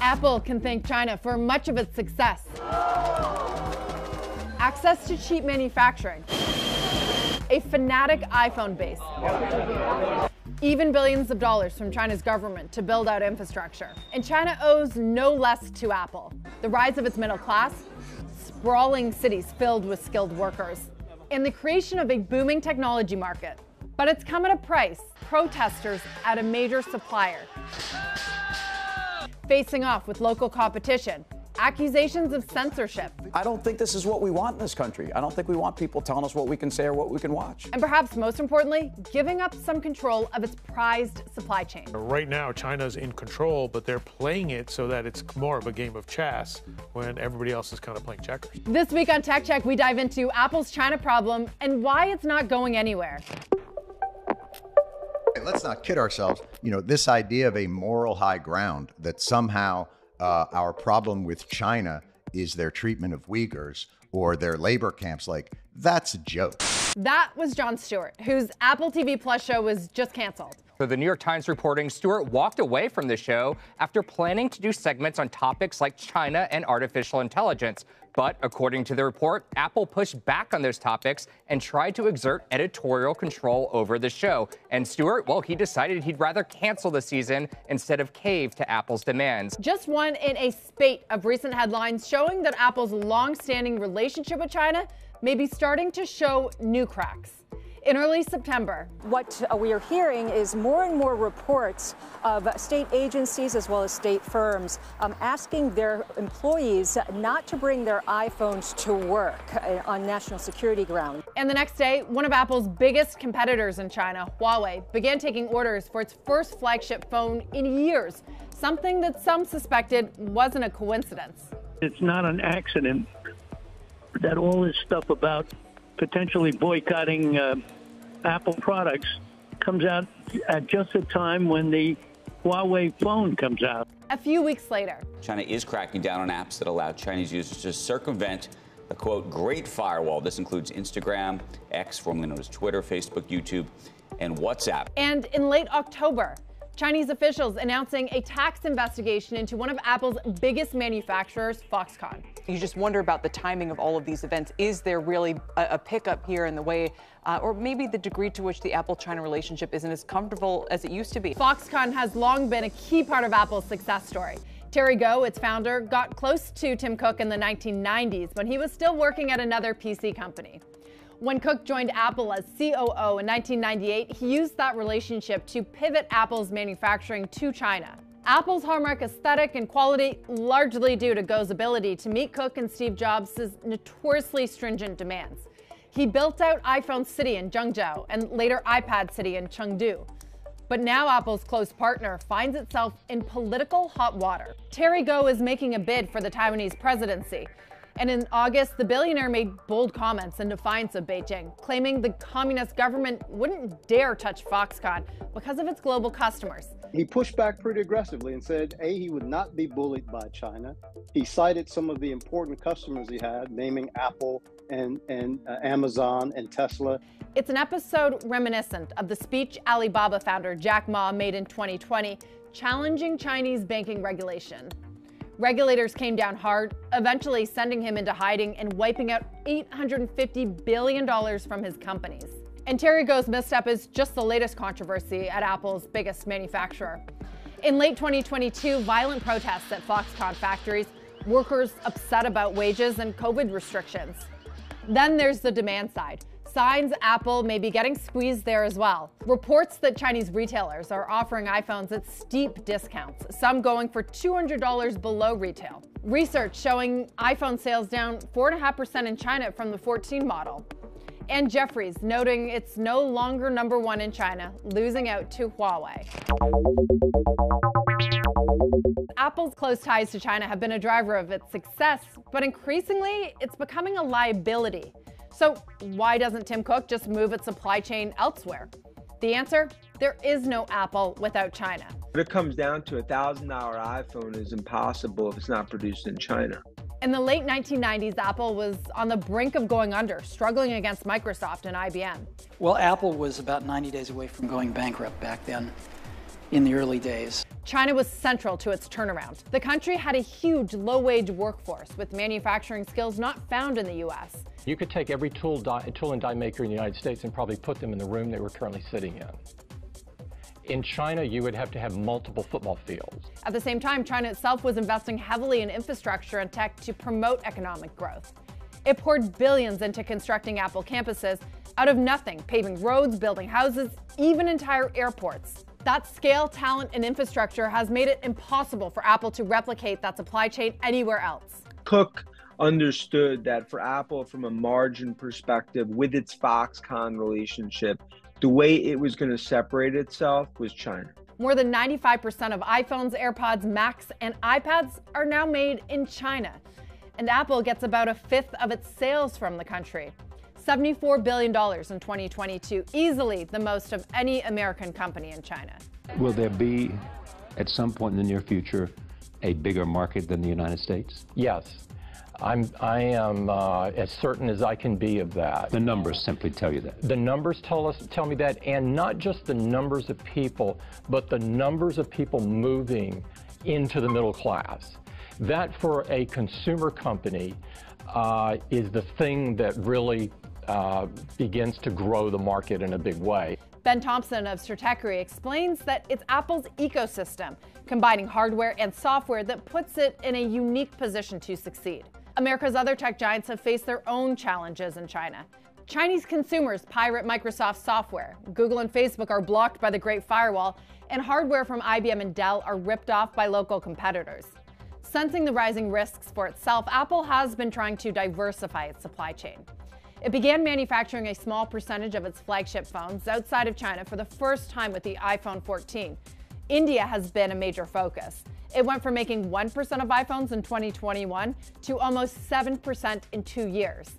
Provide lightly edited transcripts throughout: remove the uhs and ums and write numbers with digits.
Apple can thank China for much of its success. Access to cheap manufacturing, a fanatic iPhone base, even billions of dollars from China's government to build out infrastructure. And China owes no less to Apple. The rise of its middle class, sprawling cities filled with skilled workers, and the creation of a booming technology market. But it's come at a price. Protesters at a major supplier facing off with local competition, accusations of censorship. I don't think this is what we want in this country. I don't think we want people telling us what we can say or what we can watch. And perhaps most importantly, giving up some control of its prized supply chain. Right now, China's in control, but they're playing it so that it's more of a game of chess when everybody else is kind of playing checkers. This week on Tech Check, we dive into Apple's China problem and why it's not going anywhere. Let's not kid ourselves. You know, this idea of a moral high ground that somehow our problem with China is their treatment of Uyghurs or their labor camps, like, that's a joke. That was Jon Stewart, whose Apple TV Plus show was just canceled. So the New York Times reporting Stewart walked away from the show after planning to do segments on topics like China and artificial intelligence. But according to the report, Apple pushed back on those topics and tried to exert editorial control over the show. And Stewart, well, he decided he'd rather cancel the season instead of cave to Apple's demands. Just one in a spate of recent headlines showing that Apple's long-standing relationship with China may be starting to show new cracks. In early September, what we are hearing is more and more reports of state agencies as well as state firms asking their employees not to bring their iPhones to work on national security grounds. And the next day, one of Apple's biggest competitors in China, Huawei, began taking orders for its first flagship phone in years, something that some suspected wasn't a coincidence. It's not an accident that all this stuff about potentially boycotting Apple products comes out at just the time when the Huawei phone comes out. A few weeks later, China is cracking down on apps that allow Chinese users to circumvent the, quote, Great Firewall. This includes Instagram, X, formerly known as Twitter, Facebook, YouTube, and WhatsApp. And in late October, Chinese officials announcing a tax investigation into one of Apple's biggest manufacturers, Foxconn. You just wonder about the timing of all of these events. Is there really a pickup here in the way, or maybe the degree to which the Apple-China relationship isn't as comfortable as it used to be? Foxconn has long been a key part of Apple's success story. Terry Gou, its founder, got close to Tim Cook in the 1990s when he was still working at another PC company. When Cook joined Apple as COO in 1998, he used that relationship to pivot Apple's manufacturing to China. Apple's hallmark aesthetic and quality largely due to Gou's ability to meet Cook and Steve Jobs' notoriously stringent demands. He built out iPhone City in Zhengzhou and later iPad City in Chengdu. But now Apple's close partner finds itself in political hot water. Terry Gou is making a bid for the Taiwanese presidency. And in August, the billionaire made bold comments in defiance of Beijing, claiming the communist government wouldn't dare touch Foxconn because of its global customers. He pushed back pretty aggressively and said, A, he would not be bullied by China. He cited some of the important customers he had, naming Apple and Amazon and Tesla. It's an episode reminiscent of the speech Alibaba founder Jack Ma made in 2020, challenging Chinese banking regulation. Regulators came down hard, eventually sending him into hiding and wiping out $850 billion from his companies. And Terry Gou's misstep is just the latest controversy at Apple's biggest manufacturer. In late 2022, violent protests at Foxconn factories, workers upset about wages and COVID restrictions. Then there's the demand side. Signs Apple may be getting squeezed there as well. Reports that Chinese retailers are offering iPhones at steep discounts, some going for $200 below retail. Research showing iPhone sales down 4.5% in China from the 14 model. And Jeffries noting it's no longer #1 in China, losing out to Huawei. Apple's close ties to China have been a driver of its success, but increasingly it's becoming a liability. So why doesn't Tim Cook just move its supply chain elsewhere? The answer? There is no Apple without China. When it comes down to $1,000 iPhone is impossible if it's not produced in China. In the late 1990s, Apple was on the brink of going under, struggling against Microsoft and IBM. Well, Apple was about 90 days away from going bankrupt back then. in the early days. China was central to its turnaround. The country had a huge low-wage workforce with manufacturing skills not found in the U.S. You could take every tool and die maker in the United States and probably put them in the room they were currently sitting in. In China, you would have to have multiple football fields. At the same time, China itself was investing heavily in infrastructure and tech to promote economic growth. It poured billions into constructing Apple campuses out of nothing, paving roads, building houses, even entire airports. That scale, talent, and infrastructure has made it impossible for Apple to replicate that supply chain anywhere else. Cook understood that for Apple, from a margin perspective, with its Foxconn relationship, the way it was going to separate itself was China. More than 95% of iPhones, AirPods, Macs, and iPads are now made in China. And Apple gets about a fifth of its sales from the country. $74 billion in 2022, easily the most of any American company in China. Will there be, at some point in the near future, a bigger market than the United States? Yes. I am as certain as I can be of that. The numbers simply tell you that. The numbers tell me that, and not just the numbers of people, but the numbers of people moving into the middle class. That, for a consumer company, is the thing that really begins to grow the market in a big way. Ben Thompson of Stratechery explains that it's Apple's ecosystem, combining hardware and software, that puts it in a unique position to succeed. America's other tech giants have faced their own challenges in China. Chinese consumers pirate Microsoft software, Google and Facebook are blocked by the Great Firewall, and hardware from IBM and Dell are ripped off by local competitors. Sensing the rising risks for itself, Apple has been trying to diversify its supply chain. It began manufacturing a small percentage of its flagship phones outside of China for the first time with the iPhone 14. India has been a major focus. It went from making 1% of iPhones in 2021 to almost 7% in 2 years.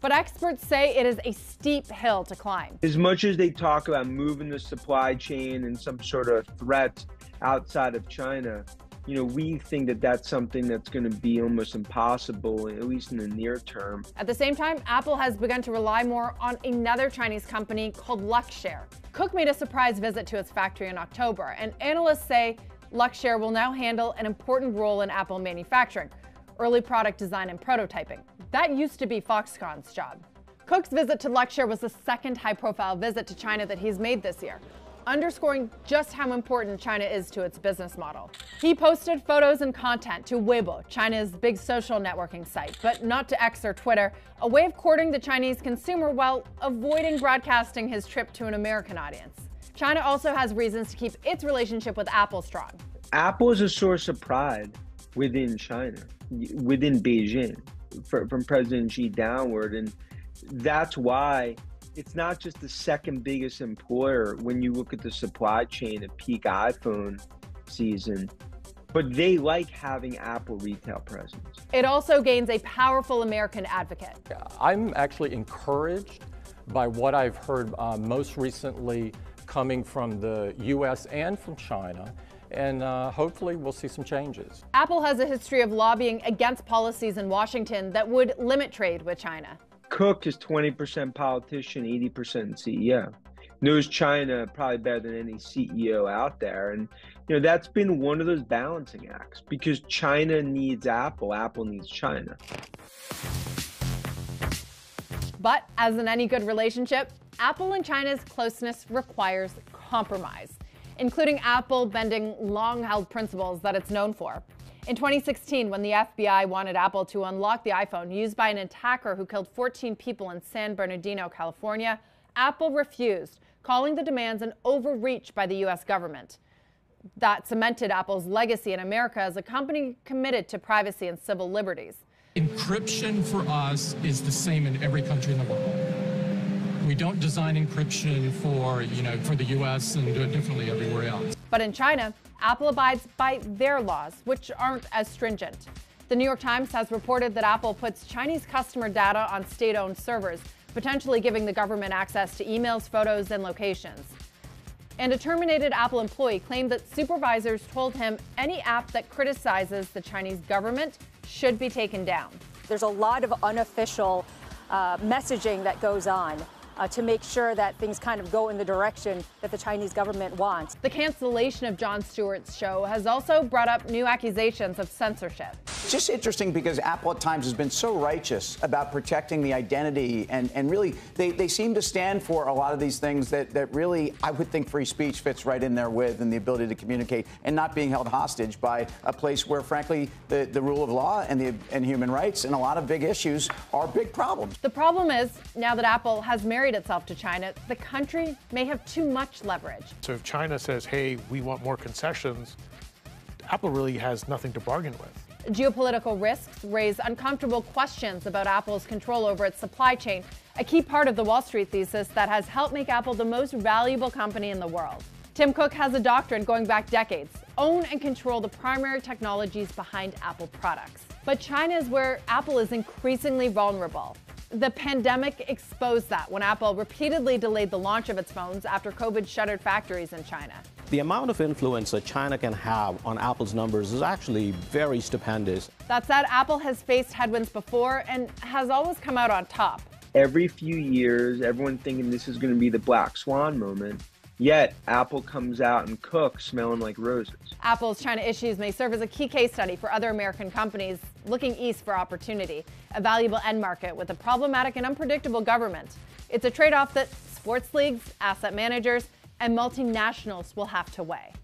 But experts say it is a steep hill to climb. As much as they talk about moving the supply chain and some sort of threat outside of China, we think that that's something that's going to be almost impossible, at least in the near term. At the same time, Apple has begun to rely more on another Chinese company called Luxshare. Cook made a surprise visit to its factory in October, and analysts say Luxshare will now handle an important role in Apple manufacturing, early product design and prototyping. That used to be Foxconn's job. Cook's visit to Luxshare was the second high-profile visit to China that he's made this year, underscoring just how important China is to its business model. He posted photos and content to Weibo, China's big social networking site, but not to X or Twitter, a way of courting the Chinese consumer while avoiding broadcasting his trip to an American audience. China also has reasons to keep its relationship with Apple strong. Apple is a source of pride within China, within Beijing, from President Xi downward, and that's why it's not just the second biggest employer when you look at the supply chain at peak iPhone season, but they like having Apple retail presence. It also gains a powerful American advocate. I'm actually encouraged by what I've heard most recently coming from the U.S. and from China, and hopefully we'll see some changes. Apple has a history of lobbying against policies in Washington that would limit trade with China. Cook is 20% politician, 80% CEO. Knows China probably better than any CEO out there. And, that's been one of those balancing acts because China needs Apple, Apple needs China. But as in any good relationship, Apple and China's closeness requires compromise, including Apple bending long-held principles that it's known for. In 2016, when the FBI wanted Apple to unlock the iPhone used by an attacker who killed 14 people in San Bernardino, California, Apple refused, calling the demands an overreach by the U.S. government. That cemented Apple's legacy in America as a company committed to privacy and civil liberties. Encryption for us is the same in every country in the world. We don't design encryption for the U.S. and do it differently everywhere else. But in China, Apple abides by their laws, which aren't as stringent. The New York Times has reported that Apple puts Chinese customer data on state-owned servers, potentially giving the government access to emails, photos, and locations. And a terminated Apple employee claimed that supervisors told him any app that criticizes the Chinese government should be taken down. There's a lot of unofficial messaging that goes on to make sure that things kind of go in the direction that the Chinese government wants. The cancellation of Jon Stewart's show has also brought up new accusations of censorship. It's just interesting because Apple at times has been so righteous about protecting the identity, and really they seem to stand for a lot of these things that really I would think free speech fits right in there with, and the ability to communicate and not being held hostage by a place where, frankly, the rule of law and human rights and a lot of big issues are big problems. The problem is, now that Apple has married itself to China, the country may have too much leverage. So if China says, hey, we want more concessions, Apple really has nothing to bargain with. Geopolitical risks raise uncomfortable questions about Apple's control over its supply chain, a key part of the Wall Street thesis that has helped make Apple the most valuable company in the world. Tim Cook has a doctrine going back decades: own and control the primary technologies behind Apple products. But China is where Apple is increasingly vulnerable. The pandemic exposed that when Apple repeatedly delayed the launch of its phones after COVID shuttered factories in China. The amount of influence that China can have on Apple's numbers is actually very stupendous. That said, Apple has faced headwinds before and has always come out on top. Every few years, everyone thinking this is going to be the black swan moment. Yet, Apple comes out and cooks smelling like roses. Apple's China issues may serve as a key case study for other American companies looking east for opportunity, a valuable end market with a problematic and unpredictable government. It's a trade-off that sports leagues, asset managers, and multinationals will have to weigh.